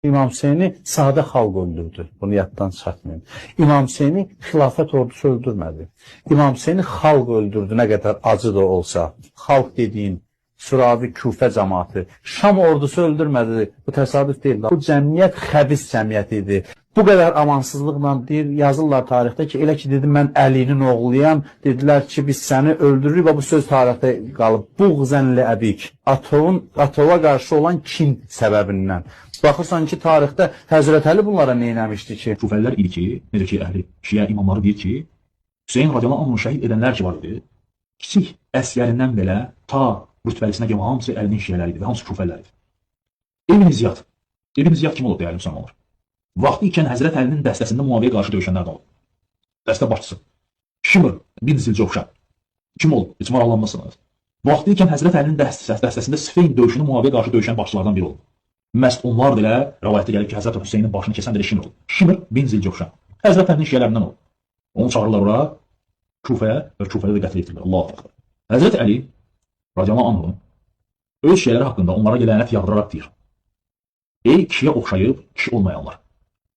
İmam Hüseyni sadə xalq öldürdü. Bunu yaddan çıxartmayın. İmam Hüseyni xilafət ordusu öldürmədi. İmam Hüseyni xalq öldürdü, nə qədər acı da olsa. Xalq dediyin Suravi Küfə cəmaatı. Şam ordusu öldürmədi. Bu təsadüf deyil. Bu cəmiyyət xəbis cəmiyyət idi. Bu qədər amansızlıqla deyir, yazırlar tarixdə ki, elə ki, dedim, mən Əlinin oğluyam. Dedilər ki, biz səni öldürürük və bu söz tarixdə qalıb. Buğzənli əbik. Atova qarşı olan kin səbəbindən. Baxırsan ki, tarixdə Həzrət Əli bunlara neynəmişdi ki? Küfəlilər idi ki, necə ki, əhli şiə imamları deyir ki, Hüseyin radiyallahu anh'ı şəhid edənlər ki var idi, kiçik əsgərindən belə ta rütbəlisinə kimi hamısı Əlinin şiələri idi və hamısı küfəllər idi. İbn Ziyad. İbn Ziyad kim olub dəyərli müsəlmanlar? Vaxtı ikən Həzrət Əlinin dəstəsində Muaviyə qarşı döyüşənlər də olub. Dəstə başçısı. Şimr bin Zilcovşan. Kim olub? Heç maraqlanmasınız. Vaxtı ikən Həzrət Əlinin dəstəsində Sifeyn döyüşünü Muaviyə qarşı döyüşən başçılardan biri olub. Məhz onlar da elə rəvayətdə gəlir ki, Həzrət Hüseynin başını kəsən də Şimr olub. Şimr bin Zilcovşan. Həzrət Əlinin şiələrindən olub. Onu çağırırlar ora Küfəyə və Küfədə də qətl etdirlər. Allahu Akbar. Həzrət Əli radiyallahu anhu öz şiələri haqqında onlara lənət yağdıraraq deyir. Ey kişiyə oxşayıb kişi olmayanlar.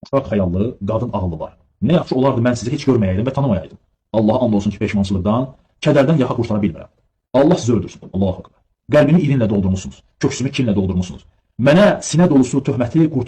Uşaq xəyallı, qadın ağıllı var. Nə yaxşı olardı mən sizi heç görməyəydim və tanımayaydım. Allaha and olsun ki, peşmançılıqdan, kədərdən yaxa qurtara bilmirəm. Allah sizi öldürsün. Allahu Akbar. Qəlbimi irinlə doldurmusunuz. Köksümü kinlə doldurmusunuz. Mənə sinə dolusu töhməti qurtun